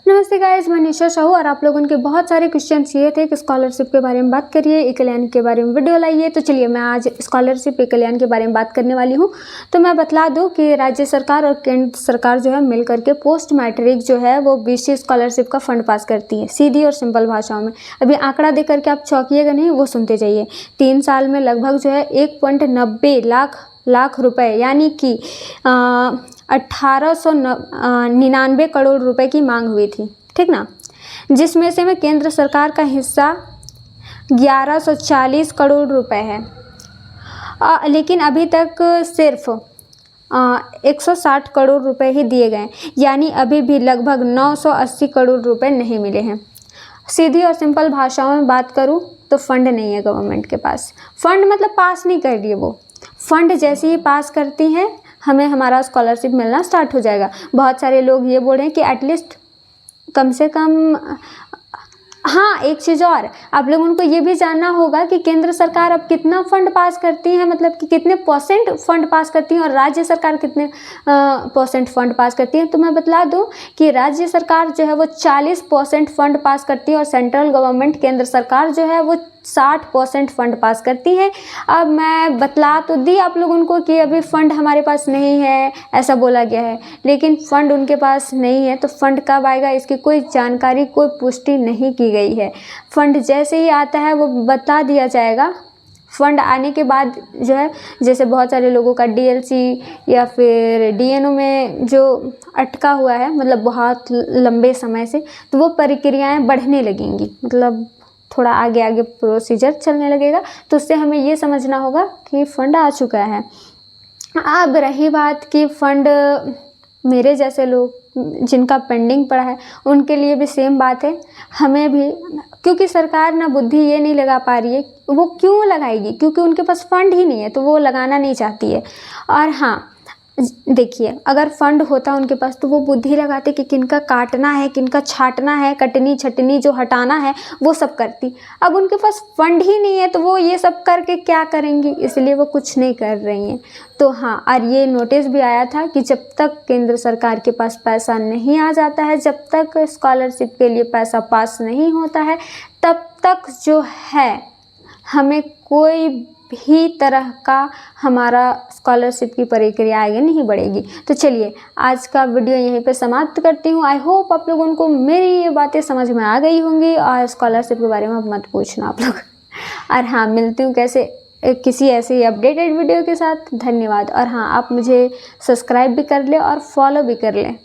नमस्ते गाइस, मैं निशा साहू और आप लोगों के बहुत सारे क्वेश्चन ये थे कि स्कॉलरशिप के बारे में बात करिए, ई कल्याण के बारे में वीडियो लाइए। तो चलिए मैं आज स्कॉलरशिप ई कल्याण के बारे में बात करने वाली हूँ। तो मैं बतला दूँ कि राज्य सरकार और केंद्र सरकार जो है मिल करके पोस्ट मैट्रिक जो है वो बीसी स्कॉलरशिप का फंड पास करती है, सीधी और सिंपल भाषाओं में। अभी आंकड़ा देख करके आप चौंकिएगा नहीं, वो सुनते जाइए। 3 साल में लगभग जो है 1.90 लाख रुपए यानी कि 1899 करोड़ रुपए की मांग हुई थी, ठीक ना। जिसमें से में केंद्र सरकार का हिस्सा 1140 करोड़ रुपए है। लेकिन अभी तक सिर्फ 160 करोड़ रुपए ही दिए गए, यानी अभी भी लगभग 980 करोड़ रुपए नहीं मिले हैं। सीधी और सिंपल भाषाओं में बात करूं तो फंड नहीं है गवर्नमेंट के पास। फंड मतलब पास नहीं कर रही है वो। फंड जैसे ही पास करती हैं हमें हमारा स्कॉलरशिप मिलना स्टार्ट हो जाएगा। बहुत सारे लोग ये बोल रहे हैं कि एटलीस्ट कम से कम, हाँ एक चीज़ और आप लोगों को ये भी जानना होगा कि केंद्र सरकार अब कितना फंड पास करती है, मतलब कि कितने परसेंट फंड पास करती है और राज्य सरकार कितने परसेंट फंड पास करती है। तो मैं बतला दूं कि राज्य सरकार जो है वो 40% फंड पास करती है और सेंट्रल गवर्नमेंट केंद्र सरकार जो है वो 60% फंड पास करती है। अब मैं बतला तो दी आप लोगों को कि अभी फ़ंड हमारे पास नहीं है, ऐसा बोला गया है, लेकिन फ़ंड उनके पास नहीं है तो फ़ंड कब आएगा इसकी कोई जानकारी, कोई पुष्टि नहीं की गई है। फ़ंड जैसे ही आता है वो बता दिया जाएगा। फ़ंड आने के बाद जो है, जैसे बहुत सारे लोगों का डीएलसी या फिर डीएनओ में जो अटका हुआ है, मतलब बहुत लंबे समय से, तो वो प्रक्रियाएँ बढ़ने लगेंगी, मतलब थोड़ा आगे आगे प्रोसीजर चलने लगेगा। तो उससे हमें ये समझना होगा कि फ़ंड आ चुका है। अब रही बात कि फ़ंड मेरे जैसे लोग जिनका पेंडिंग पड़ा है उनके लिए भी सेम बात है। हमें भी, क्योंकि सरकार ना बुद्धि ये नहीं लगा पा रही है, वो क्यों लगाएगी, क्योंकि उनके पास फ़ंड ही नहीं है तो वो लगाना नहीं चाहती है। और हाँ देखिए, अगर फंड होता उनके पास तो वो बुद्धि लगाते कि किनका काटना है, किनका छाटना है, कटनी छटनी जो हटाना है वो सब करती। अब उनके पास फंड ही नहीं है तो वो ये सब करके क्या करेंगी, इसलिए वो कुछ नहीं कर रही हैं। तो हाँ, और ये नोटिस भी आया था कि जब तक केंद्र सरकार के पास पैसा नहीं आ जाता है, जब तक स्कॉलरशिप के लिए पैसा पास नहीं होता है, तब तक जो है हमें कोई भी तरह का हमारा स्कॉलरशिप की प्रक्रिया आगे नहीं बढ़ेगी। तो चलिए आज का वीडियो यहीं पे समाप्त करती हूँ। आई होप आप लोगों को मेरी ये बातें समझ में आ गई होंगी और स्कॉलरशिप के बारे में मत पूछना आप लोग। और हाँ, मिलती हूँ किसी ऐसे अपडेटेड वीडियो के साथ। धन्यवाद। और हाँ, आप मुझे सब्सक्राइब भी कर ले और फॉलो भी कर लें।